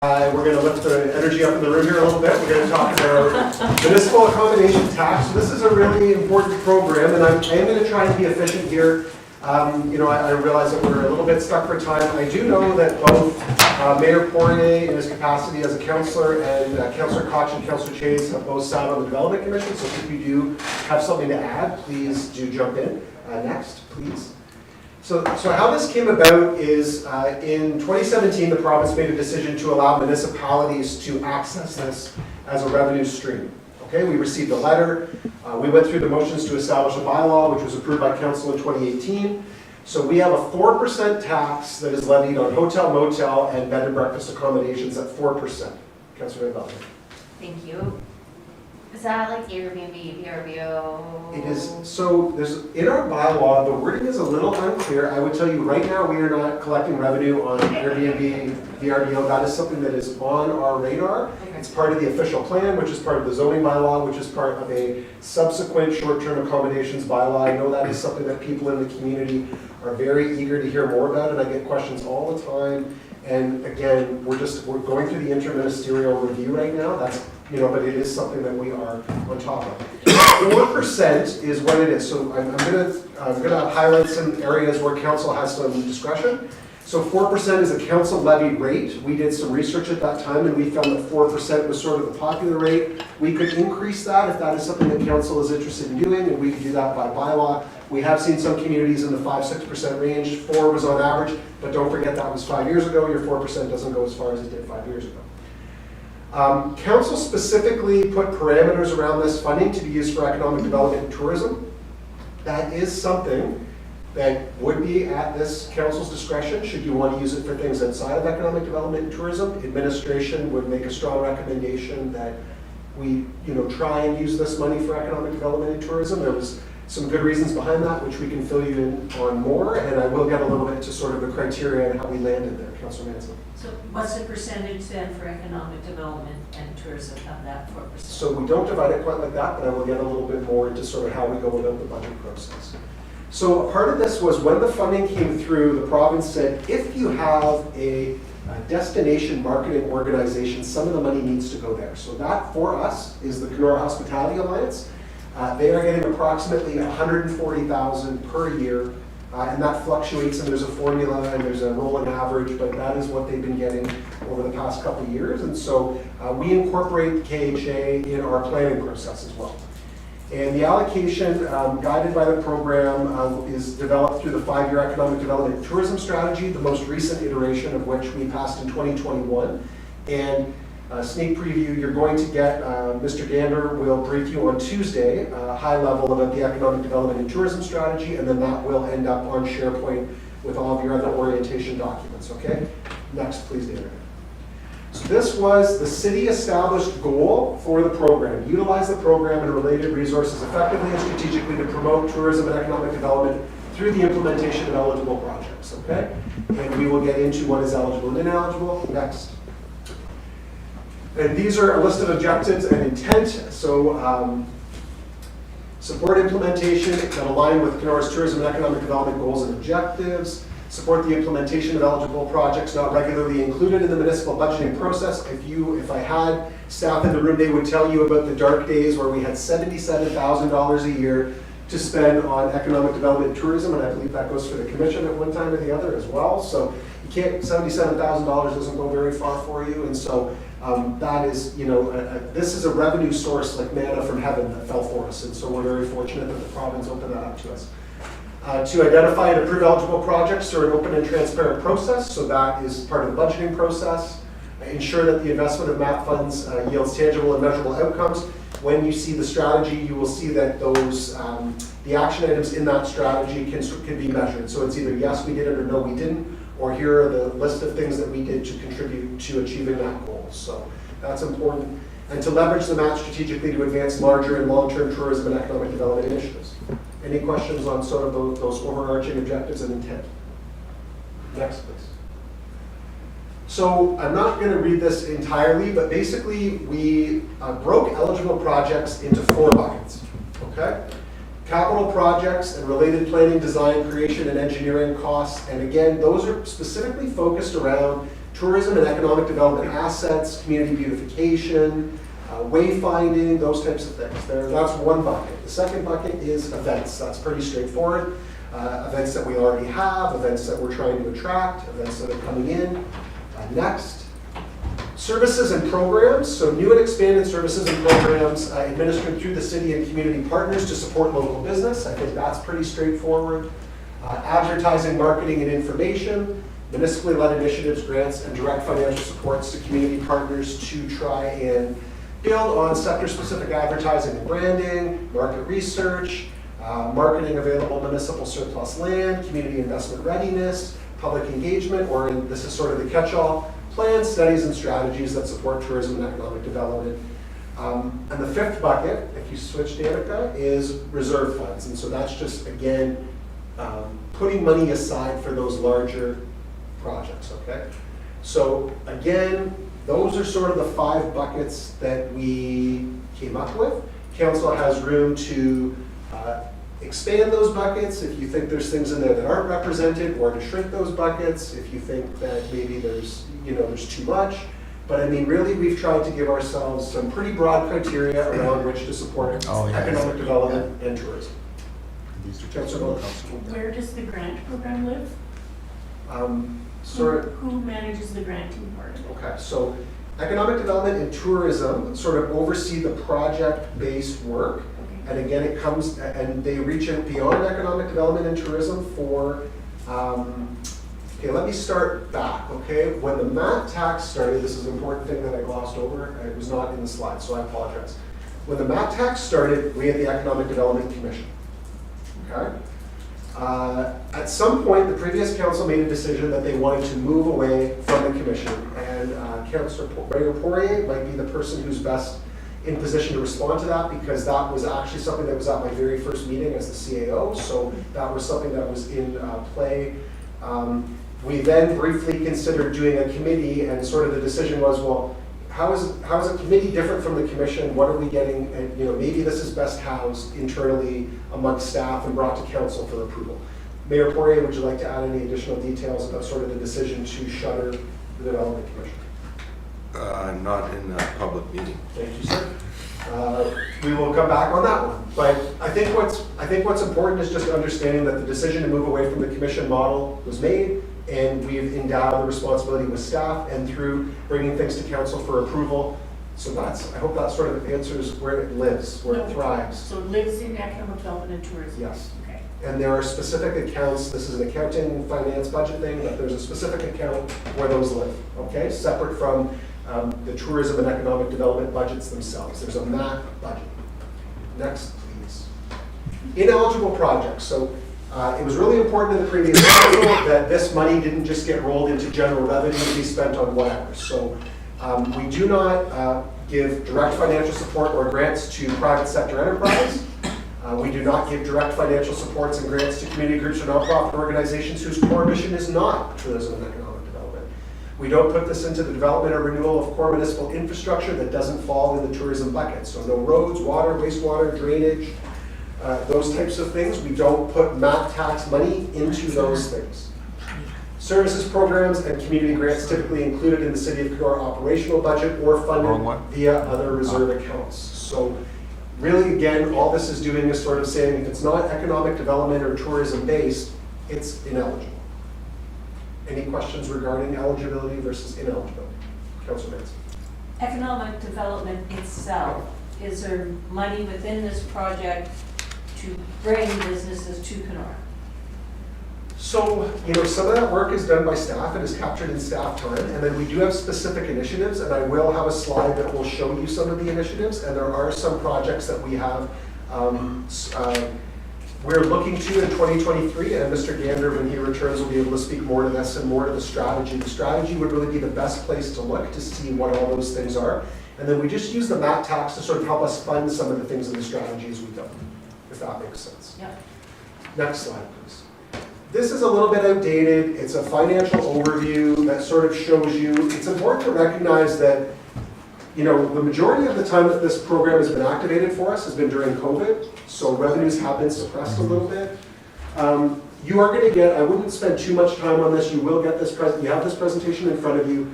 We're going to lift the energy up in the room here a little bit. We're going to talk about municipal accommodation tax. So this is a really important program, and I am going to try and be efficient here. I realize that we're a little bit stuck for time. I do know that both Mayor Poirier in his capacity as a councillor and Councillor Koch and Councillor Chase have both sat on the Development Commission, so if you do have something to add, please do jump in. Next, please. So how this came about is in 2017, the province made a decision to allow municipalities to access this as a revenue stream. Okay, we received a letter. We went through the motions to establish a bylaw, which was approved by council in 2018. So we have a 4% tax that is levied on hotel, motel, and bed and breakfast accommodations at 4%. Councillor Van Velden. Thank you. Is that like Airbnb, VRBO? It is, so there's, in our bylaw, the wording is a little unclear. I would tell you right now, we are not collecting revenue on Airbnb, VRBO. That is something that is on our radar. It's part of the official plan, which is part of the zoning bylaw, which is part of a subsequent short-term accommodations bylaw. I know that is something that people in the community are very eager to hear more about, and I get questions all the time. And again, we're going through the interministerial review right now. That's, but it is something that we are on top of. 4% is what it is. So I'm gonna highlight some areas where council has some discretion. So 4% is a council levy rate. We did some research at that time and we found that 4% was sort of the popular rate. We could increase that if that is something that council is interested in doing, and we could do that by bylaw. We have seen some communities in the 5-6% range. 4 was on average, but don't forget that was 5 years ago. Your 4% doesn't go as far as it did 5 years ago. Council specifically put parameters around this funding to be used for economic development and tourism. That is something that would be at this council's discretion should you want to use it for things outside of economic development and tourism. Administration would make a strong recommendation that we try and use this money for economic development and tourism. There was some good reasons behind that, which we can fill you in on more, and I will get a little bit to sort of the criteria and how we landed there. Councillor Manson. So what's the percentage then for economic development and tourism of that 4%? So we don't divide it quite like that, but I will get a little bit more into sort of how we go about the budget process. So a part of this was when the funding came through, the province said, if you have a destination marketing organization, some of the money needs to go there. So that for us is the Kenora Hospitality Alliance. They are getting approximately $140,000 per year, and that fluctuates, and there's a formula and there's a rolling average, but that is what they've been getting over the past couple of years. And so we incorporate KHA in our planning process as well. And the allocation guided by the program is developed through the 5-year economic development and tourism strategy, the most recent iteration of which we passed in 2021. And sneak preview, you're going to get, Mr. Gander will brief you on Tuesday, high level about the economic development and tourism strategy, and then that will end up on SharePoint with all of your other orientation documents, okay? Next, please, Gander. So this was the city established goal for the program. Utilize the program and related resources effectively and strategically to promote tourism and economic development through the implementation of eligible projects, okay? And we will get into what is eligible and ineligible. Next. And these are a list of objectives and intent. So support implementation that align with Kenora's tourism and economic development goals and objectives. Support the implementation of eligible projects not regularly included in the municipal budgeting process. If I had staff in the room, they would tell you about the dark days where we had $77,000 a year to spend on economic development and tourism, and I believe that goes for the commission at one time or the other as well. So you can't, $77,000 doesn't go very far for you, and so that is, this is a revenue source like manna from heaven that fell for us, and so we're very fortunate that the province opened that up to us. To identify and approve eligible projects through an open and transparent process, so that is part of the budgeting process. Ensure that the investment of MAP funds yields tangible and measurable outcomes. When you see the strategy, you will see that those, the action items in that strategy can be measured. So it's either yes, we did it, or no, we didn't, or here are the list of things that we did to contribute to achieving that goal. So that's important. And to leverage the MAP strategically to advance larger and long-term tourism and economic development initiatives. Any questions on sort of those overarching objectives and intent? Next, please. So I'm not going to read this entirely, but basically we broke eligible projects into 4 buckets, okay? Capital projects and related planning, design, creation, and engineering costs. And again, those are specifically focused around tourism and economic development assets, community beautification, wayfinding, those types of things. That's one bucket. The second bucket is events. That's pretty straightforward. Events that we already have, events that we're trying to attract, events that are coming in. Next, services and programs. So new and expanded services and programs administered through the city and community partners to support local business. I think that's pretty straightforward. Advertising, marketing, and information. Municipally led initiatives, grants, and direct financial supports to community partners to try and build on sector-specific advertising and branding, market research, marketing available municipal surplus land, community investment readiness, public engagement, or this is sort of the catch-all, plans, studies, and strategies that support tourism and economic development. And the fifth bucket, if you switch to Danica, is reserve funds. And so that's just, again, putting money aside for those larger projects, okay? So again, those are sort of the 5 buckets that we came up with. Council has room to expand those buckets if you think there's things in there that aren't represented, or to shrink those buckets if you think that maybe there's too much. But I mean, really, we've tried to give ourselves some pretty broad criteria around which to support economic development and tourism. Where does the grant program live? Who manages the granting part of it? Okay, so economic development and tourism sort of oversee the project-based work. And again, it comes, and they reach out beyond economic development and tourism for, okay, let me start back, okay? When the MAT tax started, this is an important thing that I glossed over, it was not in the slide, so I apologize. When the MAT tax started, we had the Economic Development Commission, okay? At some point, the previous council made a decision that they wanted to move away from the commission, and Councillor Mayor Poirier might be the person who's best in position to respond to that, because that was actually something that was at my very first meeting as the CAO, so that was something that was in play. We then briefly considered doing a committee, and sort of the decision was, well, how is a committee different from the commission? What are we getting? And maybe this is best housed internally amongst staff and brought to council for approval. Mayor Poirier, would you like to add any additional details about sort of the decision to shutter the Development Commission? Not in a public meeting. Thank you, sir. We will come back on that one. But I think what's important is just understanding that the decision to move away from the commission model was made, and we've endowed the responsibility with staff and through bringing things to council for approval. So I hope that sort of answers where it lives, where it thrives. So it lives in economic development and tourism? Yes. Okay. And there are specific accounts, this is an accounting, finance, budget thing, but there's a specific account where those live, okay? Separate from the tourism and economic development budgets themselves. There's a MAC budget. Next, please. Ineligible projects. So it was really important in the previous council that this money didn't just get rolled into general revenue to be spent on whatever. So we do not give direct financial support or grants to private sector enterprise. We do not give direct financial supports and grants to community groups or nonprofit organizations whose core mission is not tourism and economic development. We don't put this into the development or renewal of core municipal infrastructure that doesn't fall in the tourism bucket. So no roads, water, wastewater, drainage, those types of things. We don't put MAT tax money into those things. Services programs and community grants typically included in the City of Kenora operational budget or funded via other reserve accounts. So really, again, all this is doing is sort of saying if it's not economic development or tourism based, it's ineligible. Any questions regarding eligibility versus ineligibility? Councilor Manson. Economic development itself, is there money within this project to bring businesses to Kenora? So, some of that work is done by staff. It is captured in staff time. And then we do have specific initiatives, and I will have a slide that will show you some of the initiatives. And there are some projects that we have, we're looking to in 2023, and Mr. Gander, when he returns, will be able to speak more to this and more to the strategy. The strategy would really be the best place to look to see what all those things are. And then we just use the MAT tax to sort of help us fund some of the things in the strategy as we go, if that makes sense. Yep. Next slide, please. This is a little bit outdated. It's a financial overview that sort of shows you. It's important to recognize that, the majority of the time that this program has been activated for us has been during COVID, so revenues have been suppressed a little bit. You are gonna get, I wouldn't spend too much time on this, you will get this you have this presentation in front of you.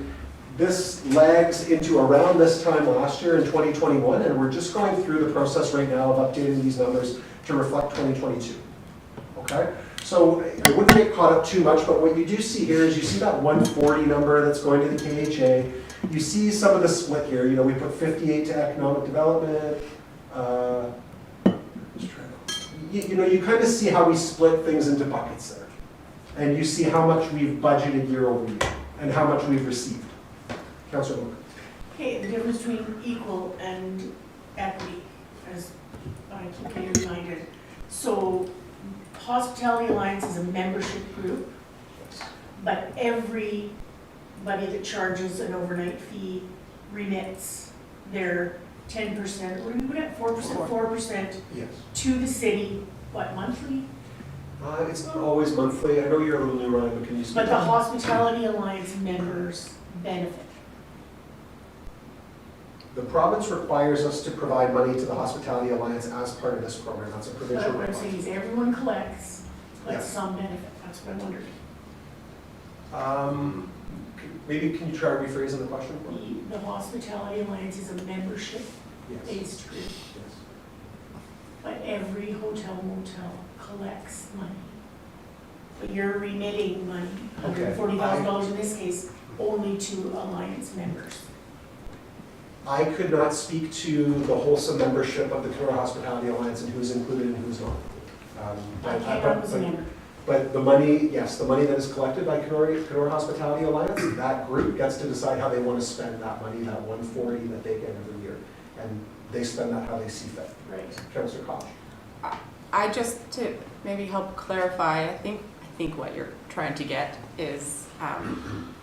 This lags into around this time last year in 2021, and we're just going through the process right now of updating these numbers to reflect 2022. Okay? So I wouldn't get caught up too much, but what you do see here is you see that 140 number that's going to the KHA. You see some of the split here. You know, we put 58 to economic development. You know, you kind of see how we split things into buckets there. And you see how much we've budgeted year over year and how much we've received. Councilor Moore. Okay, the difference between equal and equity, as I keep getting reminded. So Hospitality Alliance is a membership group, but everybody that charges an overnight fee remits their 10%, what do we put at, 4% Yes. to the city, what, monthly? It's not always monthly. I know you're a little new, Ryan, but can you speak? But the to that? Hospitality Alliance members benefit. The province requires us to provide money to the Hospitality Alliance as part of this program. That's a But provincial what I'm saying requirement. is everyone collects, but Yeah. some benefit, that's what I wondered. Maybe can you try rephrasing the question for me? The Hospitality Alliance is a membership-based group, Yes. but every hotel motel collects money. But you're remitting money, Okay. $140,000 in this case, only to Alliance members. I could not speak to the wholesome membership of the Kenora Hospitality Alliance and who's included and who's not. I can't run as a member. But the money, yes, the money that is collected by Kenora Hospitality Alliance, that group gets to decide how they want to spend that money, that 140 that they get every year. And they spend that how they see fit. Right. Councillor Koch. I just, to maybe help clarify, I think what you're trying to get is,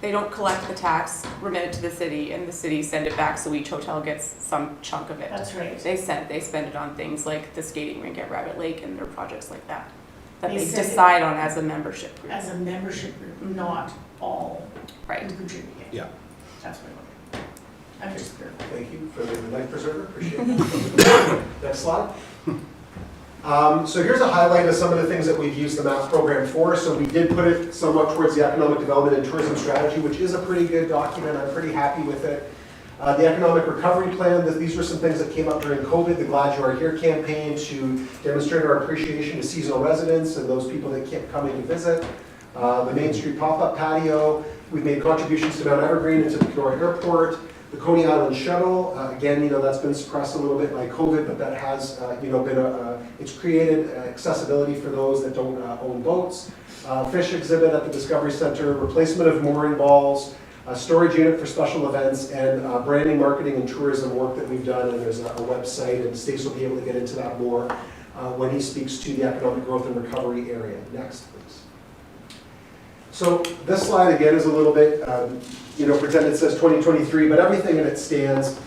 they don't collect the tax, remit it to the city, and the city send it back, so each hotel gets some chunk of it. That's right. They spend it on things like the skating rink at Rabbit Lake and their projects like that, that They they send it- decide on as a membership group. As a membership group, not all Right. who contribute. Yeah. That's what I wondered. I'm just clear. Thank you for the life preserver, appreciate it. Next slide. So here's a highlight of some of the things that we've used the MAP program for. So we did put it somewhat towards the Economic Development and Tourism Strategy, which is a pretty good document. I'm pretty happy with it. The Economic Recovery Plan, these were some things that came up during COVID, the Glad You Are Here campaign to demonstrate our appreciation to seasonal residents and those people that kept coming to visit. The Main Street pop-up patio, we've made contributions to Mount Evergreen and to the Kenora Airport. The Coney Island Shuttle, again, that's been suppressed a little bit by COVID, but that has, been it's created accessibility for those that don't own boats. Fish exhibit at the Discovery Center, replacement of mooring balls, a storage unit for special events, and branding, marketing, and tourism work that we've done. And there's a website, and Stace will be able to get into that more when he speaks to the economic growth and recovery area. Next, please. So this slide again is a little bit, pretend it says 2023, but everything in it stands.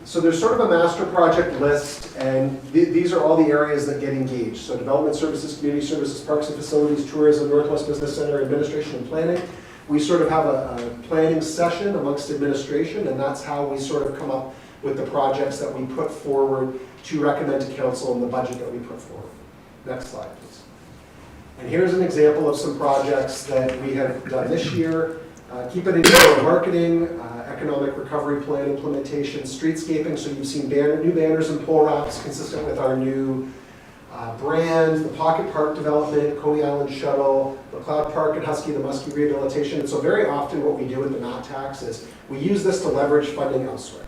So there's sort of a master project list, and these are all the areas that get engaged. So development services, community services, parks and facilities, tourism, Northwest Business Center, administration and planning. We sort of have a planning session amongst administration, and that's how we sort of come up with the projects that we put forward to recommend to council in the budget that we put forward. Next slide, please. And here's an example of some projects that we have done this year. Keep it in your marketing, economic recovery plan implementation, streetscaping. So you've seen new banners and pole wraps consistent with our new brand, the Pocket Park development, Coney Island Shuttle, the Cloud Park and Husky the Muskie rehabilitation. And so very often what we do with the MAP tax is we use this to leverage funding elsewhere.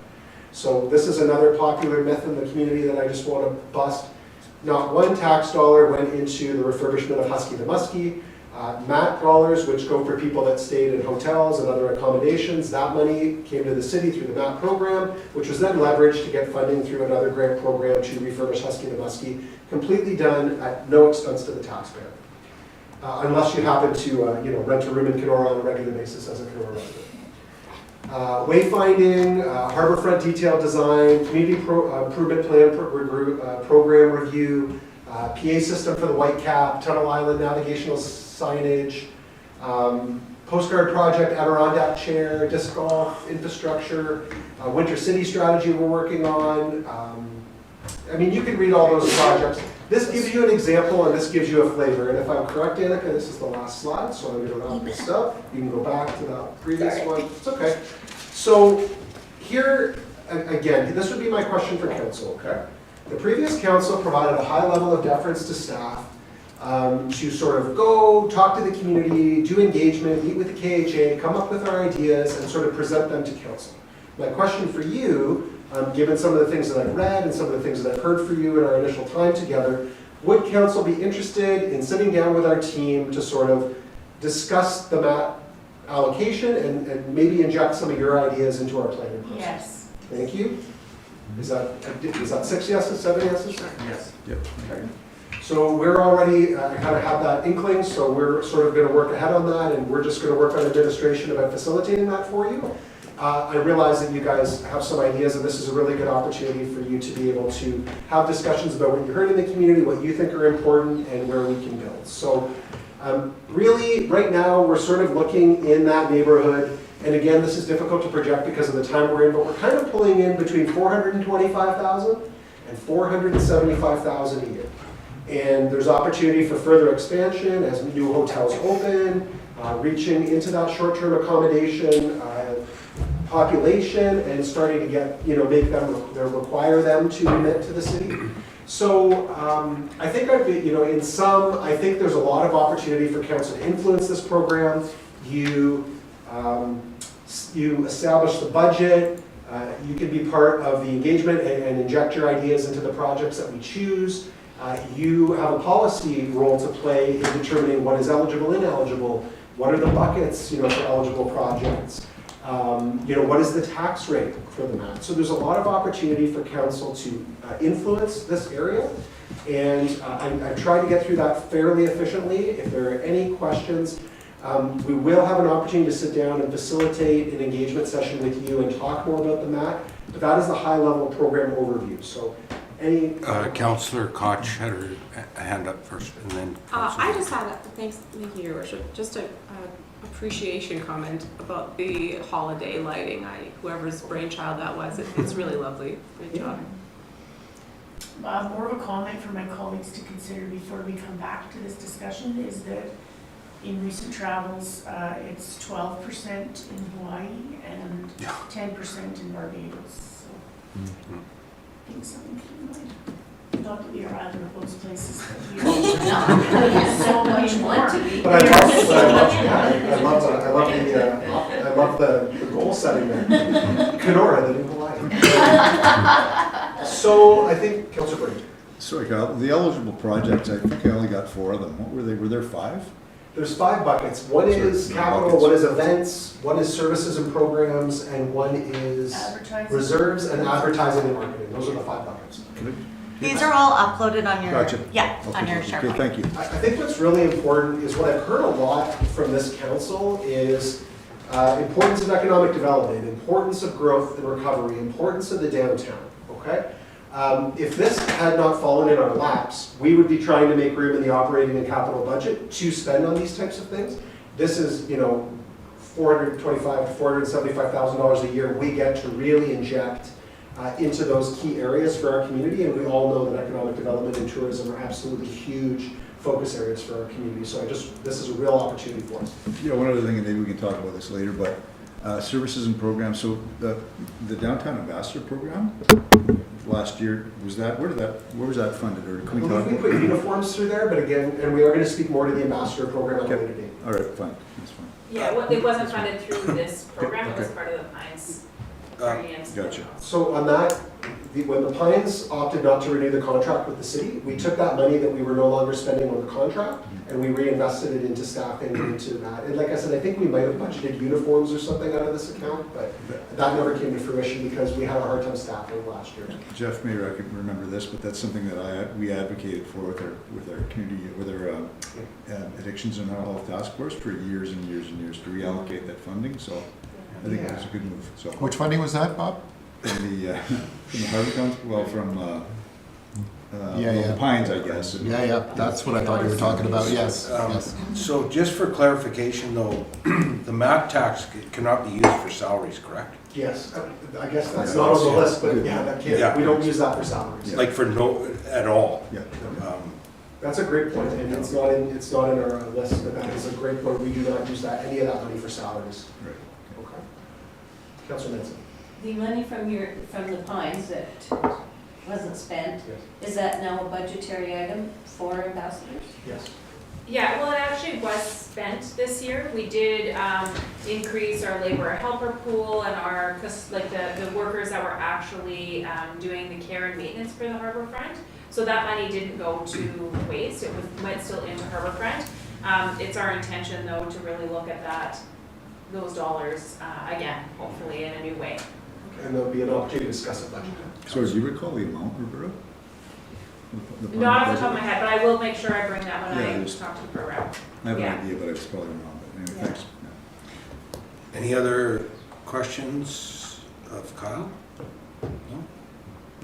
So this is another popular myth in the community that I just want to bust. Not one tax dollar went into the refurbishment of Husky the Muskie. MAP dollars, which go for people that stayed in hotels and other accommodations, that money came to the city through the MAP program, which was then leveraged to get funding through another grant program to refurbish Husky the Muskie, completely done at no expense to the taxpayer. Unless you happen to rent a room in Kenora on a regular basis as a Kenora resident. Wayfinding, harborfront detail design, community improvement plan program review, PA system for the Whitecap, Tunnel Island navigational signage, postcard project, Adirondack chair, disc golf, infrastructure, winter city strategy we're working on. You can read all those projects. This gives you an example and this gives you a flavor. And if I'm correct, Annika, this is the last slide, so I'm going to wrap this up. You can go back to the previous one. It's okay. So here, again, this would be my question for council, okay? The previous council provided a high level of deference to staff to sort of go talk to the community, do engagement, meet with the KHA, come up with our ideas, and sort of present them to council. My question for you, given some of the things that I've read and some of the things that I've heard for you in our initial time together, would council be interested in sitting down with our team to sort of discuss the map allocation and maybe inject some of your ideas into our planning process? Yes. Thank you. Is that 6 yeses, 7 yeses? Yes. Okay. So we're already, kind of have that inkling, so we're sort of going to work ahead on that, and we're just going to work on administration about facilitating that for you. I realize that you guys have some ideas, and this is a really good opportunity for you to be able to have discussions about what you heard in the community, what you think are important, and where we can build. So really, right now, we're sort of looking in that neighborhood, and again, this is difficult to project because of the time we're in, but we're kind of pulling in between 425,000 and 475,000 a year. And there's opportunity for further expansion as new hotels open, reaching into that short-term accommodation population and starting to get, make them, require them to remit to the city. So I think in sum, I think there's a lot of opportunity for council to influence this program. You establish the budget. You can be part of the engagement and inject your ideas into the projects that we choose. You have a policy role to play in determining what is eligible, ineligible, what are the buckets, for eligible projects, what is the tax rate for the map. So there's a lot of opportunity for council to influence this area, and I've tried to get through that fairly efficiently. If there are any questions, we will have an opportunity to sit down and facilitate an engagement session with you and talk more about the map, but that is the high-level program overview. So. Councillor Koch had her hand up first, and then. I just had, thank you, Your Worship, just a appreciation comment about the holiday lighting. Whoever's brainchild that was, it's really lovely. Great job. More of a comment for my colleagues to consider before we come back to this discussion is that in recent travels, it's 12% in Hawaii and 10% in Barbados. So. I think something to keep in mind. Not that we are either of those places, but we are so much more. But I love the goal setting there. Kenora, the new Hawaii. So I think, Councilor Brady. Sorry, Kyle, the eligible projects, I think I only got 4 of them. What were they? Were there 5? There's 5 buckets. One is capital, buckets. one is events, one is services and programs, and one is Advertising. reserves and advertising and marketing. Those are the 5 buckets. These are all uploaded on your, Gotcha. yeah, Okay, on your okay, SharePoint. thank you. I think what's really important is what I've heard a lot from this council is importance of economic development, importance of growth and recovery, importance of the downtown, okay? If this had not fallen in our laps, we would be trying to make room in the operating and capital budget to spend on these types of things. This is, $425,000 to $475,000 a year we get to really inject into those key areas for our community, and we all know that economic development and tourism are absolutely huge focus areas for our community. So this is a real opportunity for us. One other thing, and maybe we can talk about this later, but services and programs. So the Downtown Ambassador Program last year, where was that funded? Or I can we talk believe we about? put uniforms through there, but again, and we are going to speak more to the ambassador program at a later date. All right, fine, that's fine. Yeah, it wasn't funded through this program, it was Okay. part of the Pines. Gotcha. So on that, when the Pines opted not to renew the contract with the city, we took that money that we were no longer spending on the contract and we reinvested it into staffing and into that. And like I said, I think we might have budgeted uniforms or something out of this account, but that never came to fruition because we had a hard time staffing last year. Jeff Mayer, I can remember this, but that's something that we advocated for with our community, with our addictions and mental health task force for years and years and years to reallocate that funding. So I think it was a good move. So Which funding was that, Bob? from the Harvard Council, well, from Yeah. Pines, I guess. Yeah, that's what I thought you were talking about, yes, yes. So just for clarification though, the MAC tax cannot be used for salaries, correct? Yes, I guess that's not on the list, but yeah, that Yeah. can't, we don't use that for salaries. Like for at all. Yeah. Um, That's a great point, and it's not in our list, but that is a great point. We do not use any of that money for salaries. Right. Okay. Councilor Nancy? The money from the Pines that wasn't spent, Yes. is that now a budgetary item for ambassadors? Yes. Yeah, well, it actually was spent this year. We did increase our labor helper pool and our, like the workers that were actually doing the care and maintenance for the harbor front. So that money didn't go to waste, went still into Harborfront. It's our intention though to really look at those dollars again, hopefully in a new way. And there'll be an opportunity to discuss it budget. So do you recall the amount, Roberta? Not off the top of my head, but I will make sure I bring that when Yeah, I just- talk to the program. I have an Yeah. idea, but it's probably wrong, but anyway, Yeah. thanks. Yeah. Any other questions of Kyle? No?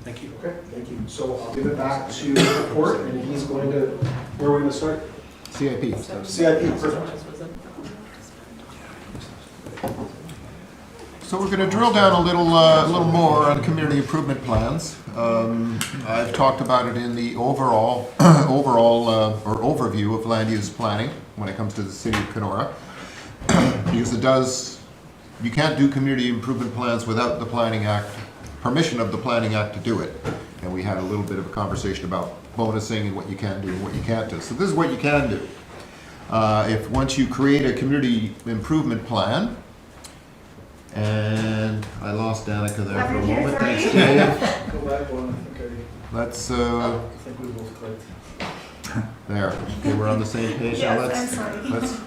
Thank you. Okay, thank you. So I'll give it back to the court, and he's going to, where are we going to start? CIP. CIP, perfect. So we're going to drill down a little more on community improvement plans. I've talked about it in the overall or overview of land use planning when it comes to the city of Kenora, because you can't do community improvement plans without the Planning Act, permission of the Planning Act to do it. And we had a little bit of a conversation about bonusing and what you can do and what you can't do. So this is what you can do. If once you create a community improvement plan, and I lost Danica there for a moment. Thanks, Dave. Go back one, okay. Let's, I think we both clicked. there. Okay, we're on the same page now. Let's,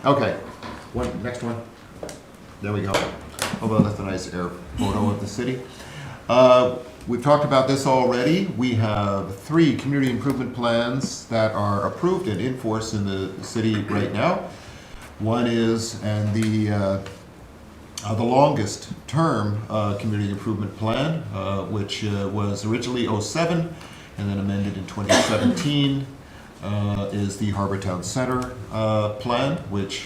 okay. Next one. There we go. Oh, well, that's a nice air photo of the city. We've talked about this already. We have 3 community improvement plans that are approved and in force in the city right now. One is, and the longest term community improvement plan, which was originally 07 and then amended in 2017, is the Harbour Town Center plan, which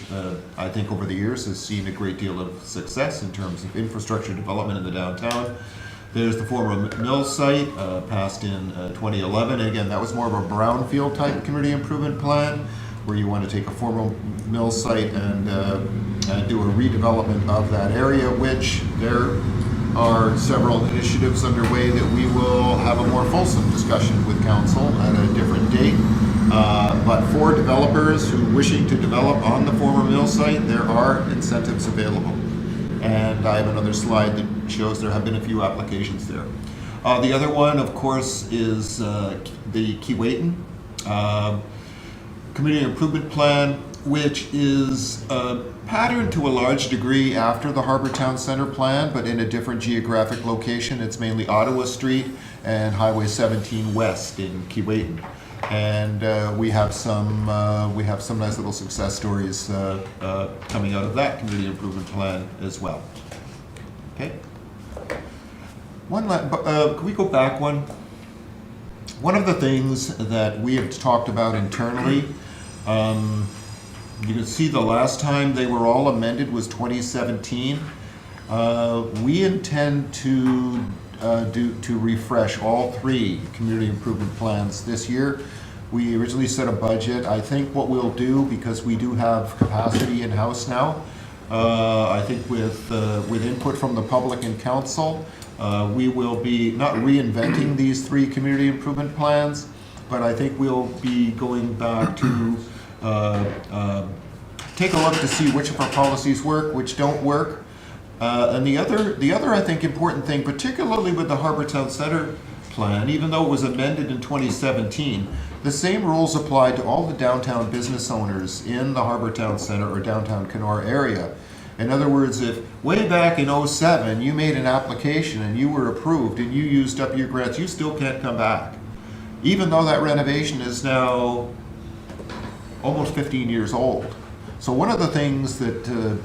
I think over the years has seen a great deal of success in terms of infrastructure development in the downtown. There's the former mill site, passed in 2011. And again, that was more of a brownfield type community improvement plan, where you want to take a former mill site and do a redevelopment of that area, which there are several initiatives underway that we will have a more fulsome discussion with council at a different date. But for developers who wishing to develop on the former mill site, there are incentives available. And I have another slide that shows there have been a few applications there. The other one, of course, is the Keewatin Community Improvement Plan, which is patterned to a large degree after the Harbour Town Center plan, but in a different geographic location. It's mainly Ottawa Street and Highway 17 West in Keewatin. And we have some nice little success stories coming out of that community improvement plan as well. Okay. Can we go back one? One of the things that we have talked about internally, you can see the last time they were all amended was 2017. We intend to refresh all 3 community improvement plans this year. We originally set a budget. I think what we'll do, because we do have capacity in-house now, I think with input from the public and council, we will be not reinventing these 3 community improvement plans, but I think we'll be going back to take a look to see which of our policies work, which don't work. And the other I think important thing, particularly with the Harbour Town Center plan, even though it was amended in 2017, the same rules apply to all the downtown business owners in the Harbour Town Center or downtown Kenora area. In other words, if way back in 07 you made an application and you were approved and you used up your grants, you still can't come back. Even though that renovation is now almost 15 years old. So one of the things that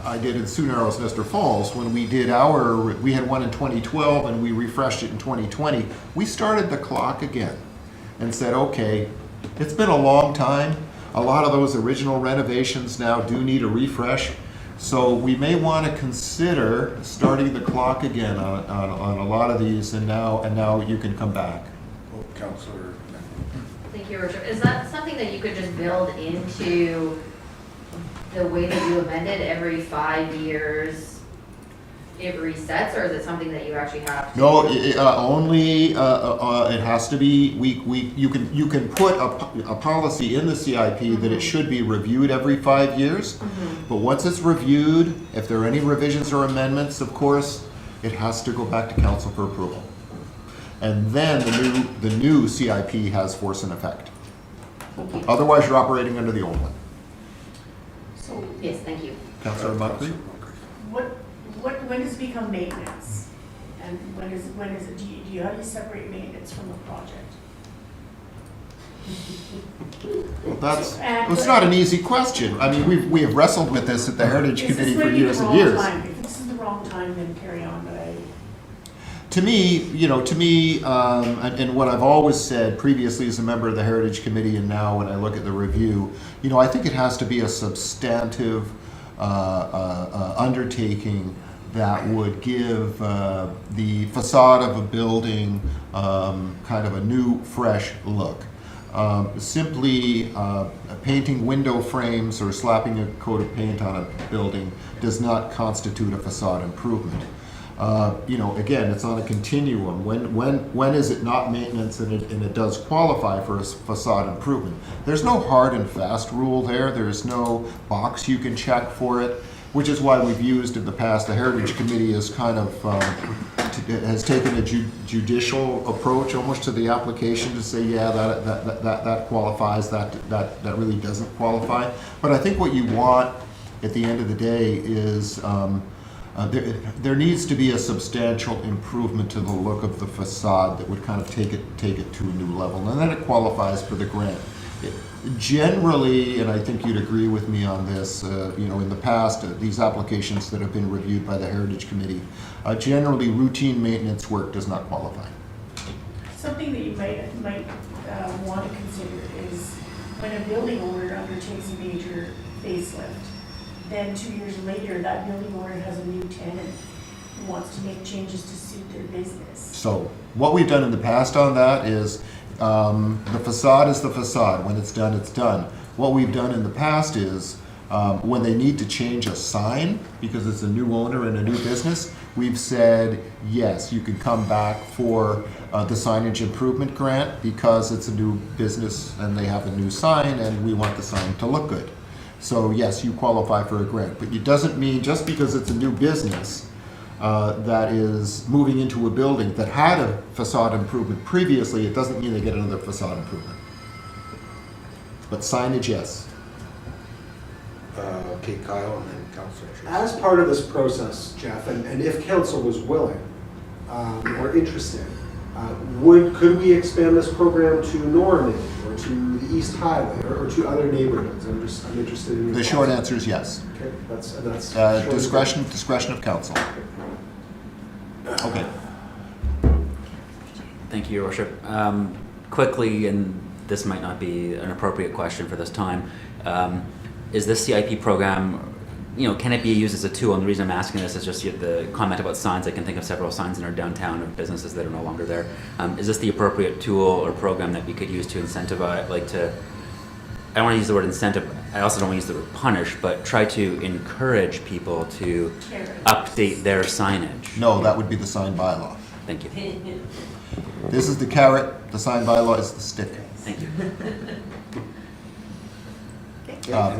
I did in Sioux Narrows, Nestor Falls, when we had one in 2012 and we refreshed it in 2020, we started the clock again and said, okay, it's been a long time. A lot of those original renovations now do need a refresh. So we may want to consider starting the clock again on a lot of these, and now you can come back. Councillor. Thank you, Your Worship. Is that something that you could just build into the way that you amend it every 5 years? It resets, or is it something that you actually have to? No, only, it has to be, you can put a policy in the CIP that it should be reviewed every 5 years. But once it's reviewed, if there are any revisions or amendments, of course, it has to go back to council for approval. And then the new CIP has force and effect. Thank you. Otherwise, you're operating under the old one. So Yes, thank you. Councillor Munkley? when does it become maintenance? And when is it, how do you separate maintenance from a project? Well, it's not an easy question. I mean, we have wrestled with this at the Heritage Committee for years and years. If this is the wrong time, then carry on, but To me, and what I've always said previously as a member of the Heritage Committee and now when I look at the review, I think it has to be a substantive undertaking that would give the facade of a building kind of a new, fresh look. Simply painting window frames or slapping a coat of paint on a building does not constitute a facade improvement. Again, it's on a continuum. When is it not maintenance and it does qualify for a facade improvement? There's no hard and fast rule there. There's no box you can check for it, which is why we've used in the past, the Heritage Committee is kind of, has taken a judicial approach almost to the application to say, yeah, that qualifies, that really doesn't qualify. But I think what you want at the end of the day is, there needs to be a substantial improvement to the look of the facade that would kind of take it to a new level, and then it qualifies for the grant. Generally, and I think you'd agree with me on this, in the past, these applications that have been reviewed by the Heritage Committee, generally routine maintenance work does not qualify. something that you might want to consider is when a building owner undertakes a major facelift, then 2 years later, that building owner has a new tenant who wants to make changes to suit their business. So what we've done in the past on that is the facade is the facade. When it's done, it's done. What we've done in the past is when they need to change a sign because it's a new owner and a new business, we've said, yes, you can come back for the signage improvement grant because it's a new business and they have a new sign and we want the sign to look good. So yes, you qualify for a grant, but it doesn't mean just because it's a new business that is moving into a building that had a facade improvement previously, it doesn't mean they get another facade improvement. But signage, yes. Okay, Kyle, and then Councillor. As part of this process, Jeff, and if council was willing or interested, could we expand this program to Norman or to the East Highway or to other neighborhoods? I'm interested in your The thoughts. short answer is yes. Okay, that's Discretion of council. Okay. Thank you, Your Worship. Quickly, and this might not be an appropriate question for this time, is this CIP program, can it be used as a tool? And the reason I'm asking this is just the comment about signs. I can think of several signs in our downtown of businesses that are no longer there. Is this the appropriate tool or program that we could use to incentivize, I don't want to use the word incentive, I also don't want to use the word punish, but try to encourage people to update their signage? No, that would be the sign bylaw. Thank you. This is the carrot, the sign bylaw is the stick. Thank you.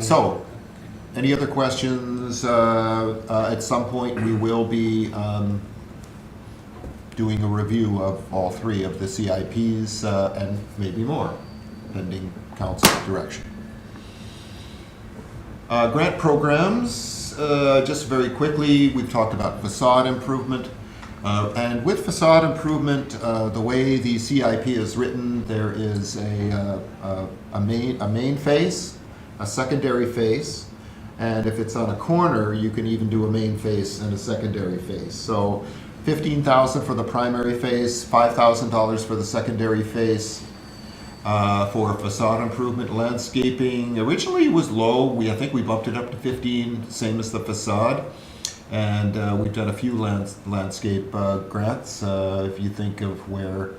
So, any other questions? At some point, we will be doing a review of all three of the CIPs and maybe more, pending council direction. Grant programs, just very quickly, we've talked about facade improvement. And with facade improvement, the way the CIP is written, there is a main face, a secondary face, and if it's on a corner, you can even do a main face and a secondary face. So $15,000 for the primary face, $5,000 for the secondary face. For facade improvement, landscaping originally was low. I think we bumped it up to 15, same as the facade. And we've done a few landscape grants. If you think of where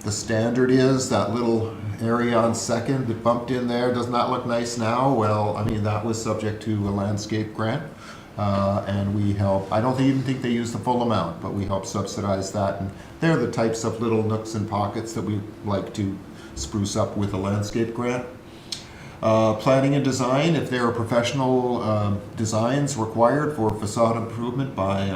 The standard is that little area on Second that bumped in there, does not look nice now. Well, I mean, that was subject to a landscape grant. And we help, I don't even think they use the full amount, but we help subsidize that. And they're the types of little nooks and pockets that we like to spruce up with a landscape grant. Planning and design, if there are professional designs required for facade improvement by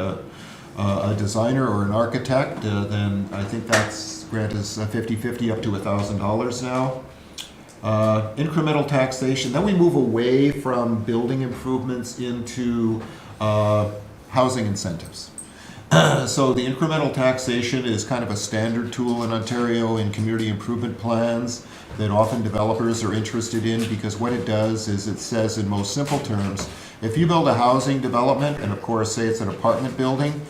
a designer or an architect, then I think that's grant is 50/50 up to $1,000 now. Incremental taxation, then we move away from building improvements into housing incentives. So the incremental taxation is kind of a standard tool in Ontario in community improvement plans that often developers are interested in, because what it does is it says in most simple terms, if you build a housing development, and of course say it's an apartment building,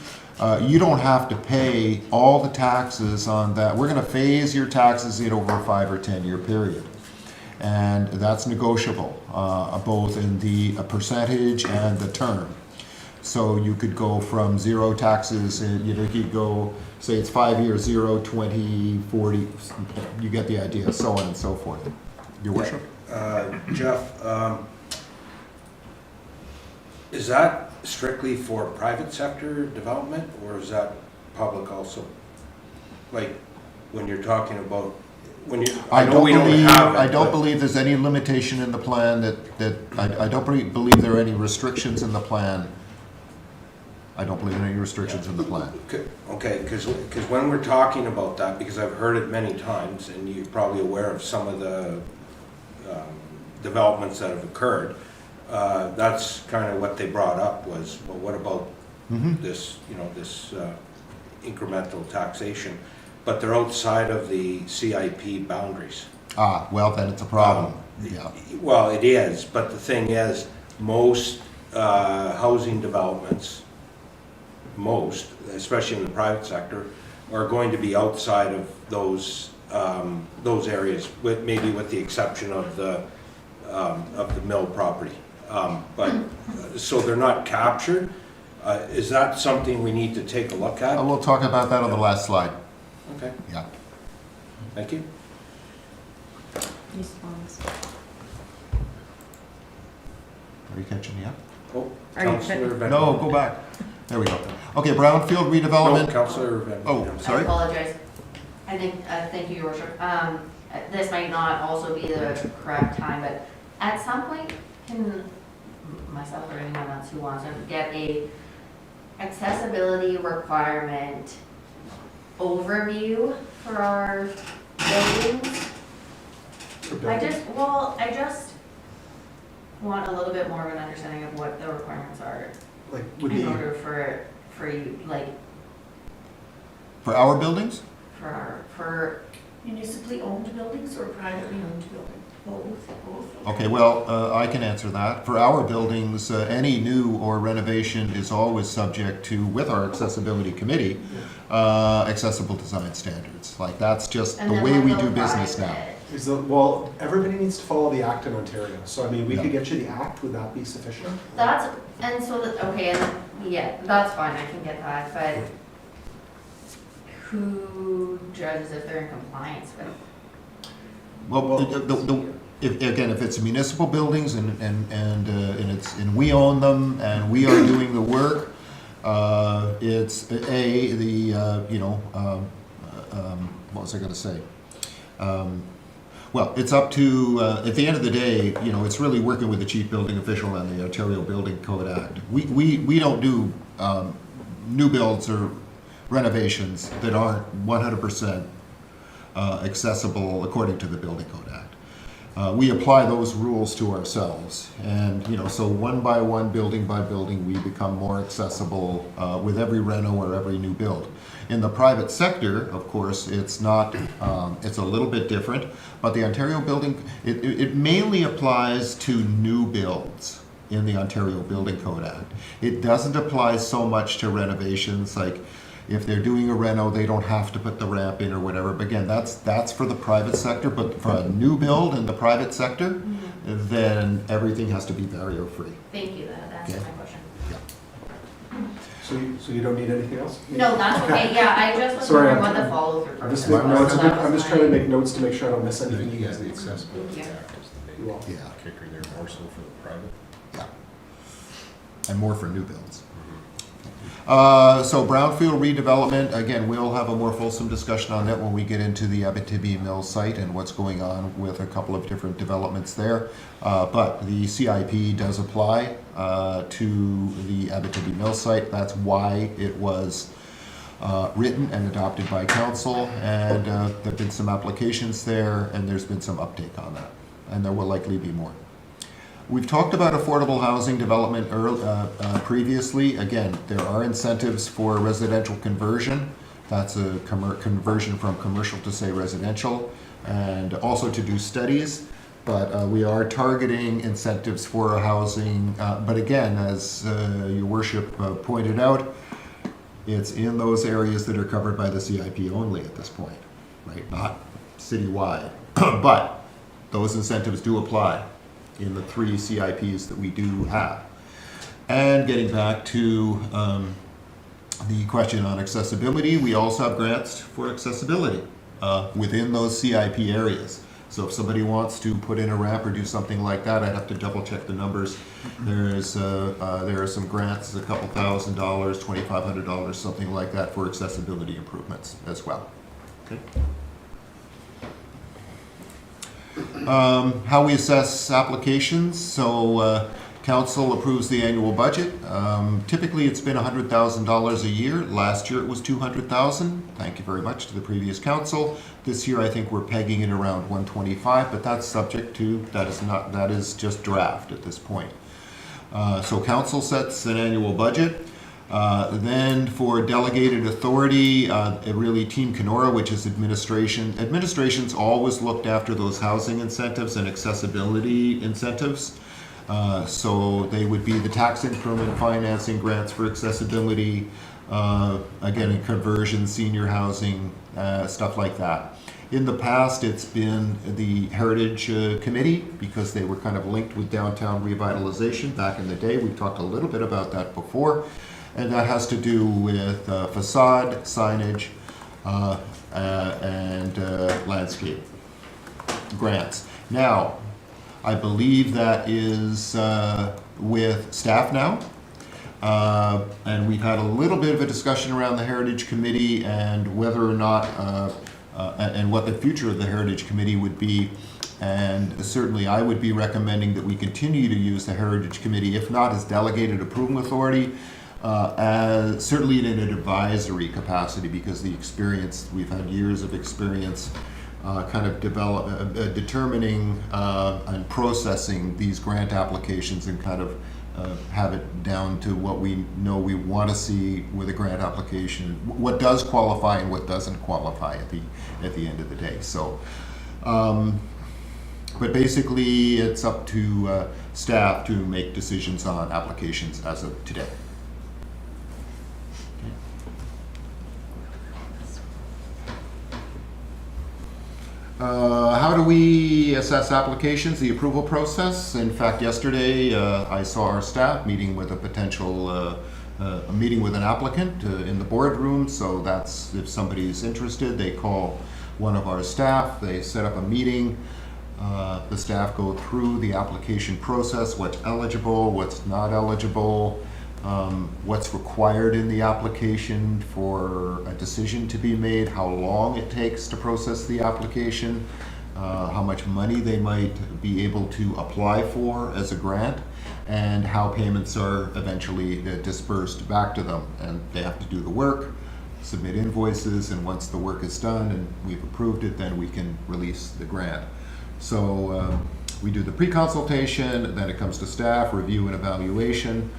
you don't have to pay all the taxes on that. We're going to phase your taxes in over a 5 or 10 year period. And that's negotiable, both in the percentage and the term. So you could go from 0 taxes, you could go, say it's 5 years, 0, 20, 40, you get the idea, so on and so forth. Your worship? Jeff, is that strictly for private sector development, or is that public also? Like, when you're talking about, when you, I know we don't have it, I don't but- believe there's any limitation in the plan I don't believe there are any restrictions in the plan. I don't believe there are any restrictions in the plan. Okay, because when we're talking about that, because I've heard it many times, and you're probably aware of some of the developments that have occurred, that's kind of what they brought up was, well, what about this, this incremental taxation? But they're outside of the CIP boundaries. Ah, well, then it's a problem. Yeah. Well, it is, but the thing is, most housing developments, especially in the private sector, are going to be outside of those areas, maybe with the exception of the mill property. But so they're not captured. Is that something we need to take a look at? We'll talk about that on the last slide. Okay, Yeah. thank you. Are you catching me up? Oh, Are you Councillor Van. No, go back. There we go. Okay, brownfield redevelopment. No, Councillor Van. Oh, I sorry. apologize. I think, thank you, Your Worship. This might not also be the correct time, but at some point, can myself or anyone else who wants to get a accessibility requirement overview for our buildings? I just want a little bit more of an understanding of what the requirements are Like, would be, in order for you, like, For our buildings? for Municipally owned buildings or privately owned buildings? Both. Okay, well, I can answer that. For our buildings, any new or renovation is always subject to, with our accessibility committee, accessible design standards. Like, that's just and the then way what we about do business now. private? well, everybody needs to follow the act in Ontario. So, I mean, we Yeah. could get you the act, would that be sufficient? Okay, and yeah, that's fine, I can get that, but who judges if they're in compliance with? Well, if it's municipal buildings and we own them and we are doing the work, it's what was I going to say? Well, it's up to, at the end of the day, it's really working with the chief building official and the Ontario Building Code Act. We don't do new builds or renovations that aren't 100% accessible according to the Building Code Act. We apply those rules to ourselves, and so one by one, building by building, we become more accessible with every reno or every new build. In the private sector, of course, it's not. It's a little bit different, but the Ontario Building it mainly applies to new builds in the Ontario Building Code Act. It doesn't apply so much to renovations, like. If they're doing a reno, they don't have to put the ramp in or whatever. But again, that's for the private sector. But for a new build in the private sector, then everything has to be barrier-free. Thank you, that answers Okay. my question. So you don't need anything else? No, that's okay, yeah, I just was Sorry, wondering I'm- what the follow-through I'm just process making was, notes, so that I'm was just trying to fine. make notes to make sure I don't miss anything you guys need. Yeah. You all. Yeah, Kicker there more so for the private. and more for new builds. So brownfield redevelopment, again, we'll have a more fulsome discussion on that when we get into the Abitibi Mill site and what's going on with a couple of different developments there. But the CIP does apply to the Abitibi Mill site. That's why it was written and adopted by council, and there've been some applications there, and there's been some uptake on that, and there will likely be more. We've talked about affordable housing development previously. Again, there are incentives for residential conversion. That's a conversion from commercial to, say, residential, and also to do studies. But we are targeting incentives for housing. But again, as your worship pointed out, it's in those areas that are covered by the CIP only at this point, right? Not citywide. But those incentives do apply in the 3 CIPs that we do have. And getting back to the question on accessibility, we also have grants for accessibility within those CIP areas. So if somebody wants to put in a ramp or do something like that, I'd have to double check the numbers. There are some grants, a couple $1,000, $2,500, something like that for accessibility improvements as well. Okay. How we assess applications. So council approves the annual budget. Typically it's been $100,000 a year. Last year it was $200,000. Thank you very much to the previous council. This year I think we're pegging it around 125, but that's subject to, that is just draft at this point. So council sets an annual budget. Then for delegated authority, really Team Kenora, which is administration. Administration's always looked after those housing incentives and accessibility incentives. So they would be the tax increment financing grants for accessibility, again, in conversion, senior housing, stuff like that. In the past, it's been the Heritage Committee because they were kind of linked with downtown revitalization back in the day. We've talked a little bit about that before. And that has to do with facade, signage, and landscape grants. Now, I believe that is with staff now. And we've had a little bit of a discussion around the Heritage Committee and whether or not, and what the future of the Heritage Committee would be. And certainly I would be recommending that we continue to use the Heritage Committee, if not as delegated approval authority, certainly in an advisory capacity, because the experience, we've had years of experience kind of determining and processing these grant applications and kind of have it down to what we know we want to see with a grant application, what does qualify and what doesn't qualify at the end of the day. So, but basically it's up to staff to make decisions on applications as of today. How do we assess applications, the approval process? In fact, yesterday I saw our staff meeting with a potential, a meeting with an applicant in the boardroom. So that's, if somebody's interested, they call one of our staff, they set up a meeting. The staff go through the application process, what's eligible, what's not eligible, what's required in the application for a decision to be made, how long it takes to process the application, how much money they might be able to apply for as a grant, and how payments are eventually dispersed back to them. And they have to do the work, submit invoices, and once the work is done and we've approved it, then we can release the grant. So we do the pre-consultation, then it comes to staff, review and evaluation,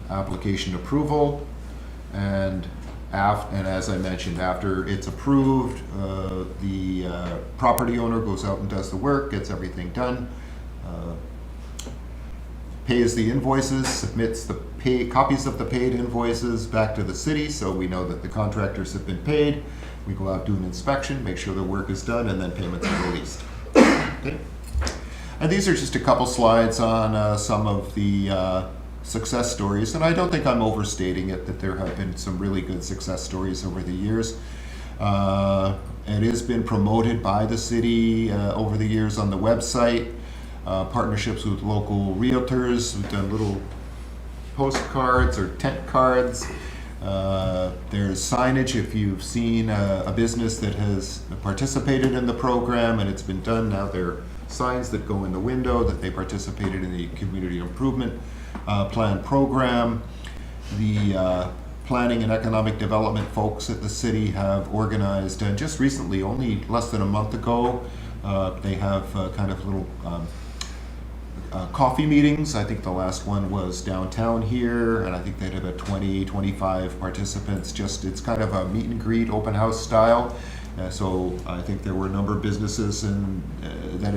application approval, and as I mentioned, after it's approved, the property owner goes out and does the work, gets everything done, pays the invoices, submits the copies of the paid invoices back to the city, so we know that the contractors have been paid. We go out, do an inspection, make sure the work is done, and then payments are released. Okay. And these are just a couple slides on some of the success stories, and I don't think I'm overstating it, that there have been some really good success stories over the years. It has been promoted by the city over the years on the website, partnerships with local realtors. We've done little postcards or tent cards. There's signage if you've seen a business that has participated in the program and it's been done. Now there are signs that go in the window that they participated in the community improvement plan program. The planning and economic development folks at the city have organized, just recently, only less than a month ago, they have kind of little coffee meetings. I think the last one was downtown here, and I think they had about 20, 25 participants. It's kind of a meet and greet, open house style. So I think there were a number of businesses that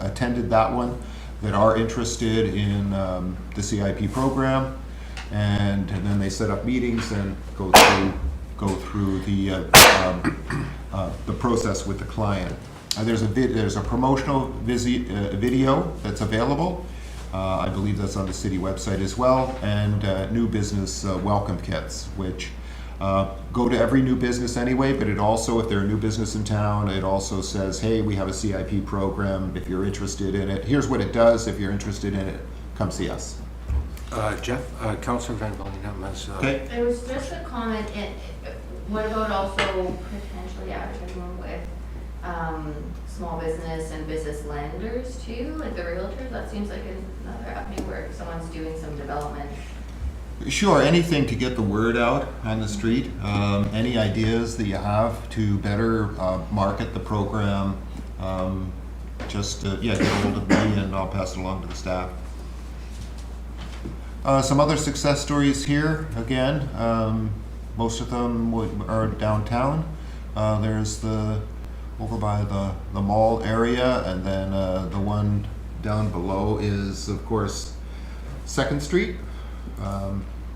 attended that one that are interested in the CIP program, and then they set up meetings and go through the process with the client. There's a promotional video that's available. I believe that's on the city website as well, and new business welcome kits, which go to every new business anyway, but it also, if they're a new business in town, it also says, hey, we have a CIP program. If you're interested in it, here's what it does. If you're interested in it, come see us. Jeff, Councillor Van Bellingham has... Okay. There was just a comment, what about also potentially advertising with small business and business lenders too, like the realtors? That seems like another avenue where someone's doing some development. Sure, anything to get the word out on the street. Any ideas that you have to better market the program, just get a hold of me and I'll pass it along to the staff. Some other success stories here, again, most of them are downtown. There's over by the mall area, and then the one down below is, of course, 2nd Street.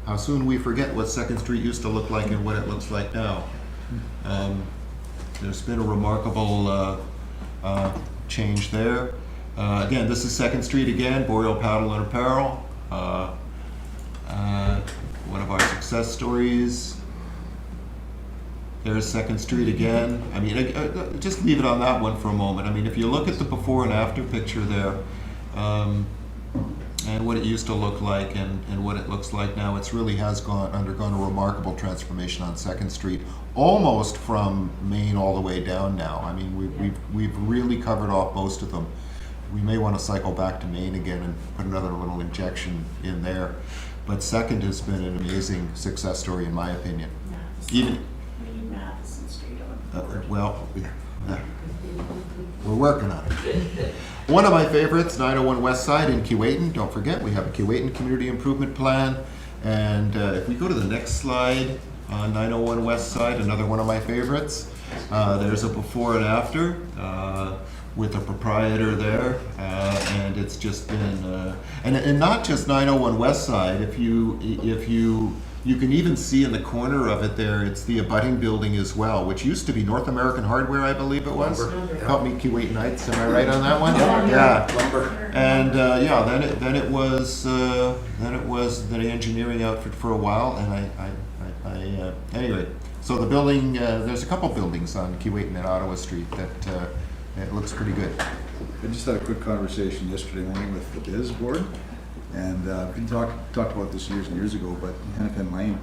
How soon we forget what 2nd Street used to look like and what it looks like now. There's been a remarkable change there. Again, this is 2nd Street again, Boreal Paddle and Apparel. One of our success stories. There's 2nd Street again. I mean, just leave it on that one for a moment. I mean, if you look at the before and after picture there, and what it used to look like and what it looks like now, it's really has undergone a remarkable transformation on 2nd Street, almost from Main all the way down now. I mean, we've really covered off most of them. We may want to cycle back to Main again and put another little injection in there. But 2nd has been an amazing success story, in my opinion. Even Matheson Street on. we're working on it. One of my favorites, 901 West Side in Keewatin. Don't forget, we have a Keewatin Community Improvement Plan. And if we go to the next slide, 901 West Side, another one of my favorites. There's a before and after with a proprietor there, and it's just been, and not just 901 West Side. If you can even see in the corner of it there, it's the abutting building as well, which used to be North American Hardware, I believe it was. Help me, Keewatin-ites, am I right on that one? Yeah. Lumber. And then it was the engineering outfit for a while, and anyway. So the building, there's a couple buildings on Keewatin and Ottawa Street that it looks pretty good. I just had a quick conversation yesterday morning with the Biz board, and we talked about this years and years ago, but Hennepin Lane,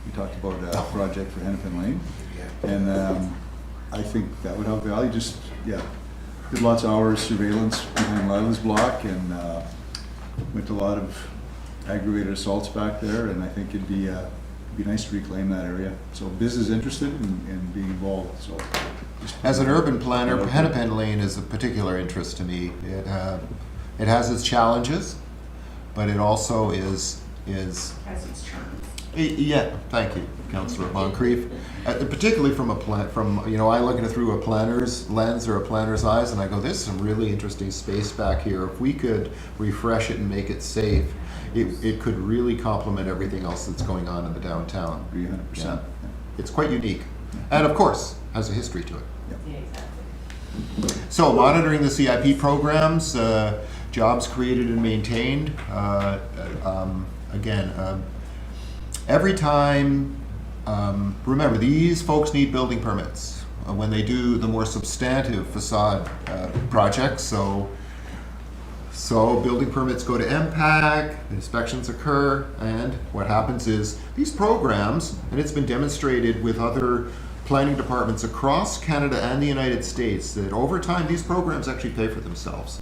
we talked about a project for Hennepin Lane, and I think that would have value. Just, did lots of hours surveillance behind Lila's block, and went to a lot of aggravated assaults back there, and I think it'd be nice to reclaim that area. So Biz is interested in being involved, so. As an urban planner, Hennepin Lane is of particular interest to me. It has its challenges, but it also is Has its charm. yeah. Thank you, Councillor Moncrief. Particularly from I look at it through a planner's lens or a planner's eyes, and I go, "There's some really interesting space back here. If we could refresh it and make it safe, it could really complement everything else that's going on in the downtown." 300%. It's quite unique, and of course has a history to it. Yeah, exactly. So monitoring the CIP programs, jobs created and maintained, again, every time, remember, these folks need building permits when they do the more substantive facade projects. So building permits go to MPAC, inspections occur, and what happens is these programs, and it's been demonstrated with other planning departments across Canada and the United States, that over time these programs actually pay for themselves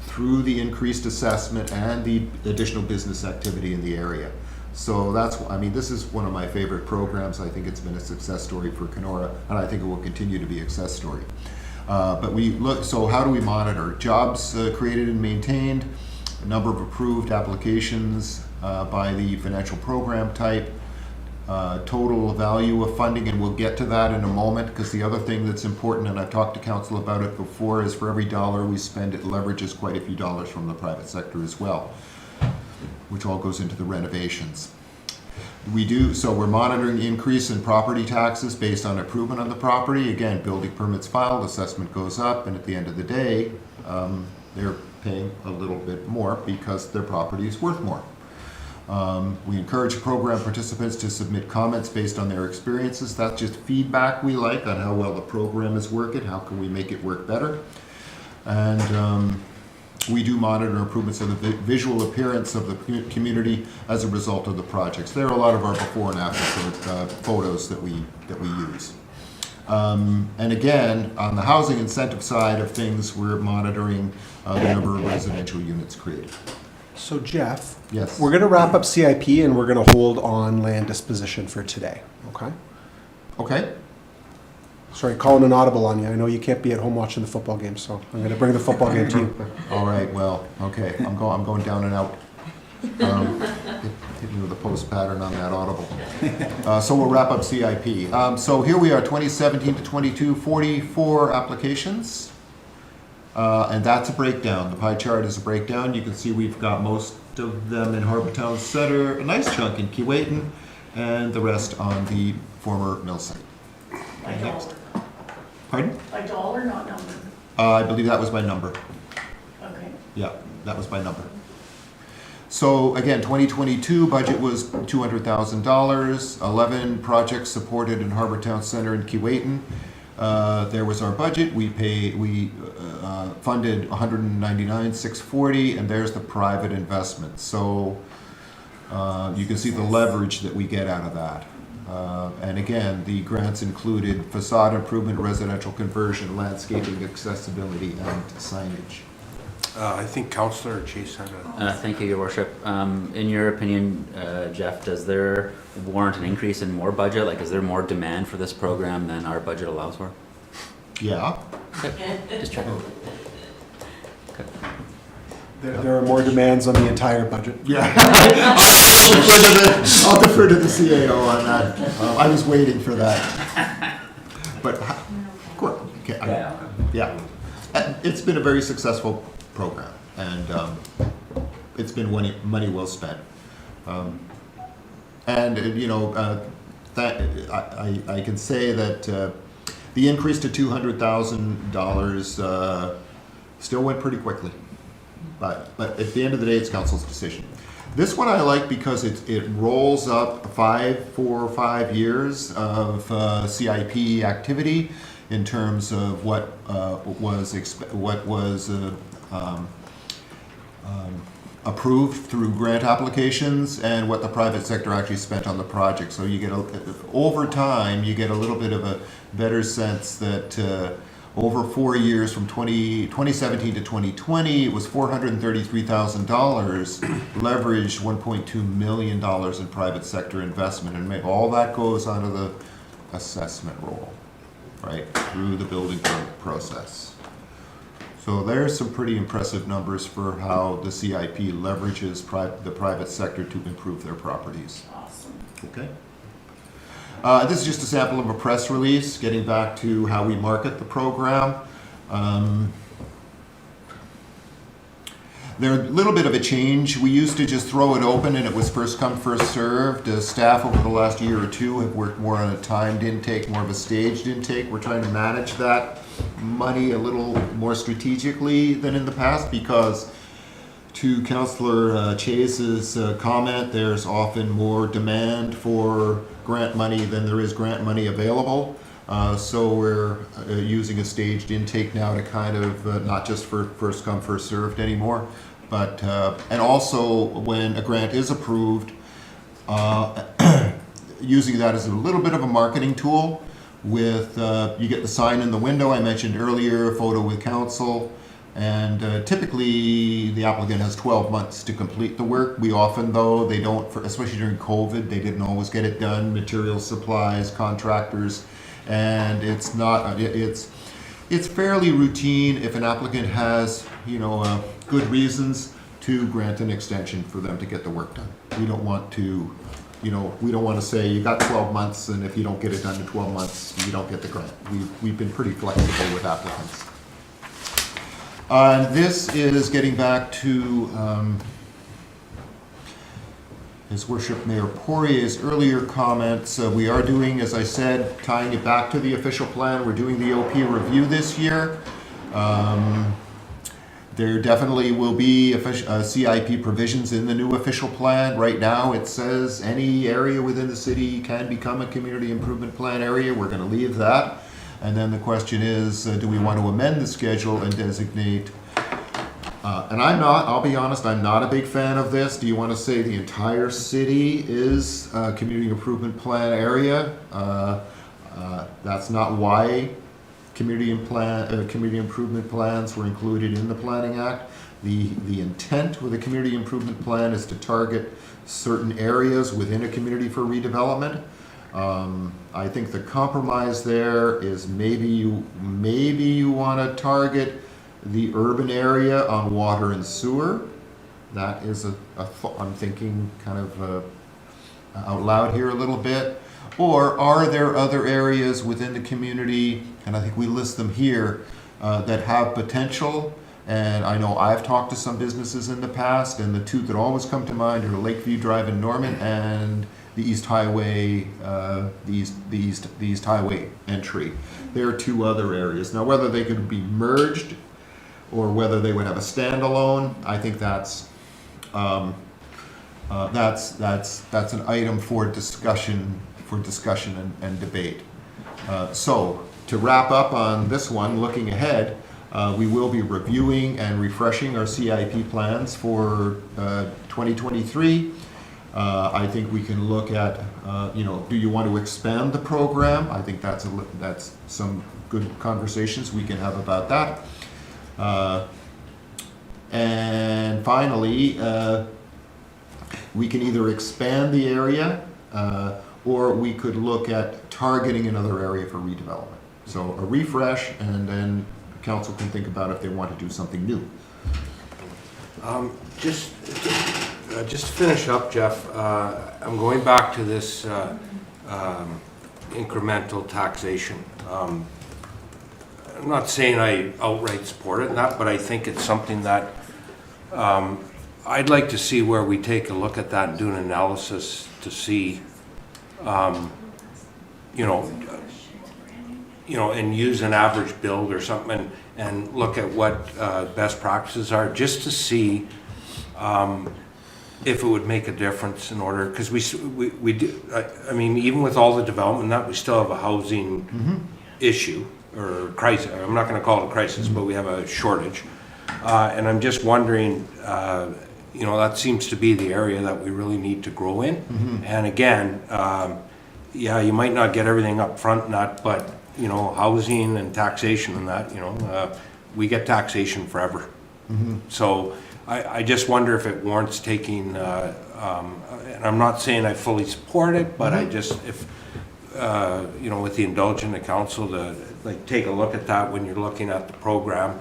through the increased assessment and the additional business activity in the area. So that's, I mean, this is one of my favorite programs. I think it's been a success story for Kenora, and I think it will continue to be a success story. But we look, so how do we monitor? Jobs created and maintained, a number of approved applications by the financial program type, total value of funding, and we'll get to that in a moment, because the other thing that's important, and I've talked to council about it before, is for every dollar we spend, it leverages quite a few dollars from the private sector as well, which all goes into the renovations. So we're monitoring the increase in property taxes based on improvement on the property. Again, building permits filed, assessment goes up, and at the end of the day, they're paying a little bit more because their property is worth more. We encourage program participants to submit comments based on their experiences. That's just feedback we like on how well the program is working, how can we make it work better. And we do monitor improvements of the visual appearance of the community as a result of the projects. There are a lot of our before and after photos that we use. And again, on the housing incentive side of things, we're monitoring the number of residential units created. So Jeff, Yes. we're going to wrap up CIP and we're going to hold on land disposition for today, okay? Okay. Sorry, calling an audible on you. I know you can't be at home watching the football game, so I'm going to bring the football game to you. All right, well, okay, I'm going down and out. Hitting with a post pattern on that audible. So we'll wrap up CIP. So here we are, 2017 to 22, 44 applications. And that's a breakdown. The pie chart is a breakdown. You can see we've got most of them in Harbour Town Centre, a nice chunk in Keewatin, and the rest on the former mill site. By dollar. Pardon? By dollar, not number. I believe that was by number. Okay. Yeah, that was by number. So again, 2022 budget was $200,000, 11 projects supported in Harbour Town Centre and Keewatin. There was our budget. We funded $199,640, and there's the private investment. So you can see the leverage that we get out of that. And again, the grants included facade improvement, residential conversion, landscaping, accessibility, and signage. I think Councillor Chase had a... Thank you, Your Worship. In your opinion, Jeff, does there warrant an increase in more budget? Like, is there more demand for this program than our budget allows for? Yeah. Just checking. There are more demands on the entire budget. Yeah. I'll defer to the CAO on that. I was waiting for that. But, okay, yeah. It's been a very successful program, and it's been money well spent. And, you know, I can say that the increase to $200,000 still went pretty quickly. But at the end of the day, it's council's decision. This one I like because it rolls up 4 or 5 years of CIP activity in terms of what was approved through grant applications and what the private sector actually spent on the project. So you get over time, you get a little bit of a better sense that over 4 years, from 2017 to 2020, it was $433,000, leveraged $1.2 million in private sector investment, and all that goes onto the assessment roll, right, through the building permit process. So there's some pretty impressive numbers for how the CIP leverages the private sector to improve their properties. Awesome. Okay. This is just a sample of a press release, getting back to how we market the program. They're a little bit of a change. We used to just throw it open and it was first come, first served. Staff over the last year or two have worked more on a timed intake, more of a staged intake. We're trying to manage that money a little more strategically than in the past because to Councillor Chase's comment, there's often more demand for grant money than there is grant money available. So we're using a staged intake now to kind of, not just for first come, first served anymore, but, and also when a grant is approved, using that as a little bit of a marketing tool with, you get the sign in the window, I mentioned earlier, a photo with council, and typically the applicant has 12 months to complete the work. We often, though, they don't, especially during COVID, they didn't always get it done, materials, supplies, contractors, and it's not, it's fairly routine if an applicant has, you know, good reasons to grant an extension for them to get the work done. We don't want to, you know, we don't want to say you got 12 months and if you don't get it done in 12 months, you don't get the grant. We've been pretty flexible with applicants. And this is getting back to His Worship Mayor Poirier's earlier comments. We are doing, as I said, tying it back to the official plan. We're doing the OP review this year. There definitely will be CIP provisions in the new official plan. Right now it says any area within the city can become a community improvement plan area. We're going to leave that. And then the question is, do we want to amend the schedule and designate, and I'll be honest, I'm not a big fan of this. Do you want to say the entire city is a community improvement plan area? That's not why community improvement plans were included in the Planning Act. The intent with a community improvement plan is to target certain areas within a community for redevelopment. I think the compromise there is maybe you want to target the urban area on water and sewer. That is I'm thinking kind of out loud here a little bit. Or are there other areas within the community, and I think we list them here, that have potential? And I know I've talked to some businesses in the past, and the two that always come to mind are Lakeview Drive in Norman and the East Highway, the East Highway entry. There are two other areas. Now, whether they could be merged or whether they would have a standalone, I think that's an item for discussion and debate. So to wrap up on this one, looking ahead, we will be reviewing and refreshing our CIP plans for 2023. I think we can look at, do you want to expand the program? I think that's some good conversations we can have about that. And finally, we can either expand the area or we could look at targeting another area for redevelopment. So a refresh, and then council can think about if they want to do something new. Just to finish up, Jeff, I'm going back to this incremental taxation. I'm not saying I outright support it, but I think it's something that I'd like to see where we take a look at that and do an analysis to see, and use an average build or something and look at what best practices are, just to see if it would make a difference in order, because we do, I mean, even with all the development that, we still have a housing issue or crisis. I'm not going to call it a crisis, but we have a shortage. And I'm just wondering, that seems to be the area that we really need to grow in. And again, you might not get everything up front, but housing and taxation and that, we get taxation forever. So I just wonder if it warrants taking, and I'm not saying I fully support it, but I just, if, with the indulgence of council to take a look at that when you're looking at the program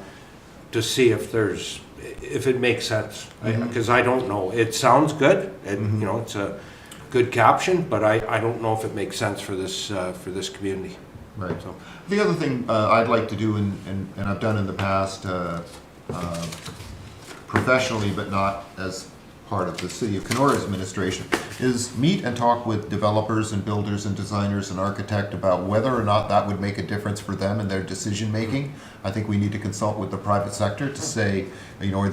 to see if it makes sense. Because I don't know. It sounds good. It's a good caption, but I don't know if it makes sense for this community. Right. So the other thing I'd like to do, and I've done in the past, professionally, but not as part of the City of Kenora's administration, is meet and talk with developers and builders and designers and architects about whether or not that would make a difference for them in their decision-making. I think we need to consult with the private sector to say, you know, would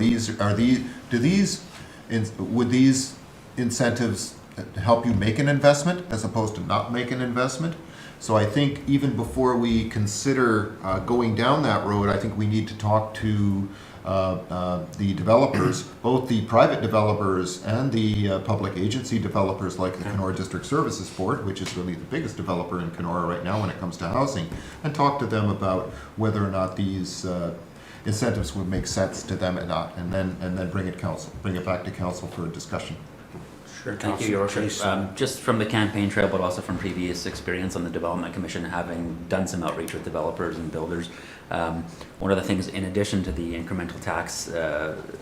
these incentives help you make an investment as opposed to not make an investment? So I think even before we consider going down that road, I think we need to talk to the developers, both the private developers and the public agency developers like the Kenora District Services Board, which is really the biggest developer in Kenora right now when it comes to housing, and talk to them about whether or not these incentives would make sense to them or not, and then bring it back to council for a discussion. Sure, Thank you, Your Worship. Just from the campaign trail, but also from previous experience on the Development Commission, having done some outreach with developers and builders, one of the things, in addition to the incremental tax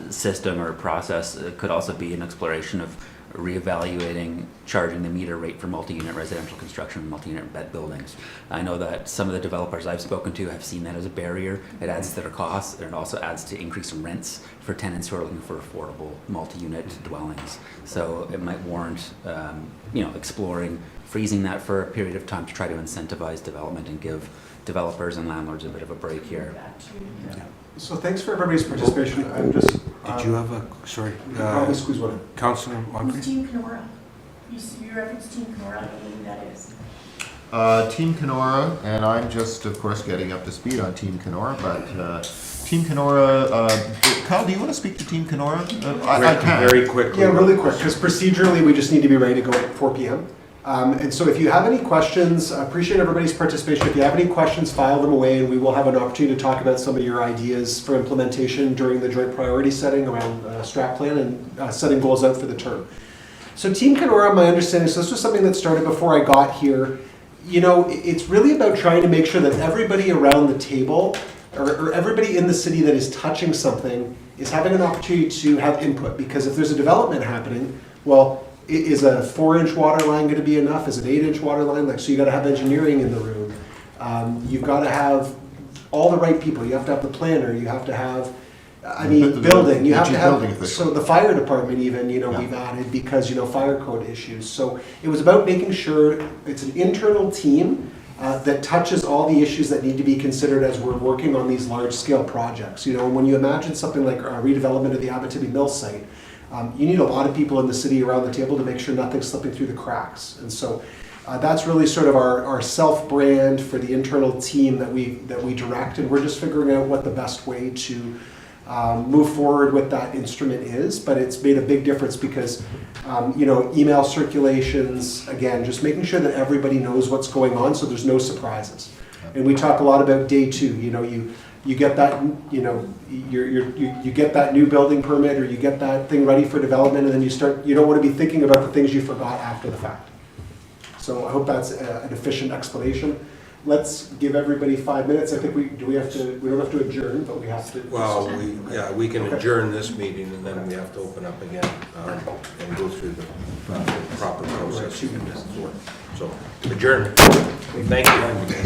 system or process, could also be an exploration of reevaluating charging the meter rate for multi-unit residential construction and multi-unit bed buildings. I know that some of the developers I've spoken to have seen that as a barrier. It adds to their costs, and it also adds to increase in rents for tenants who are looking for affordable multi-unit dwellings. So it might warrant, exploring freezing that for a period of time to try to incentivize development and give developers and landlords a bit of a break here. So thanks for everybody's participation. I'm just. Did you have a, sorry, Probably squeeze one in. Councillor Who's Moncrief? Team Kenora? You referenced Team Kenora, I don't know who that is. Team Kenora, and I'm just, of course, getting up to speed on Team Kenora, but Team Kenora, Kyle, do you want to speak to Team Kenora? I can. Very quickly. Yeah, really quick, because procedurally, we just need to be ready to go at 4 p.m. And so if you have any questions, I appreciate everybody's participation. If you have any questions, file them away, and we will have an opportunity to talk about some of your ideas for implementation during the joint priority setting around strat plan and setting goals out for the term. So Team Kenora, my understanding, so this was something that started before I got here. You know, it's really about trying to make sure that everybody around the table, or everybody in the city that is touching something, is having an opportunity to have input. Because if there's a development happening, well, is a 4-inch water line going to be enough? Is an 8-inch water line? So you got to have engineering in the room. You've got to have all the right people. You have to have the planner. You have to have, building. You have to have, so the fire department even, we've added because, fire code issues. So it was about making sure it's an internal team that touches all the issues that need to be considered as we're working on these large scale projects. When you imagine something like a redevelopment of the Abitibi Mill site, you need a lot of people in the city around the table to make sure nothing's slipping through the cracks. And so that's really sort of our self-brand for the internal team that we direct, and we're just figuring out what the best way to move forward with that instrument is. But it's made a big difference because, email circulations, again, just making sure that everybody knows what's going on so there's no surprises. And we talk a lot about day two. You get that, you get that new building permit, or you get that thing ready for development, and then you don't want to be thinking about the things you forgot after the fact. So I hope that's an efficient explanation. Let's give everybody 5 minutes. I think we don't have to adjourn, but we have to. Well, we can adjourn this meeting, and then we have to open up again and go through the proper process. So adjourn. Thank you.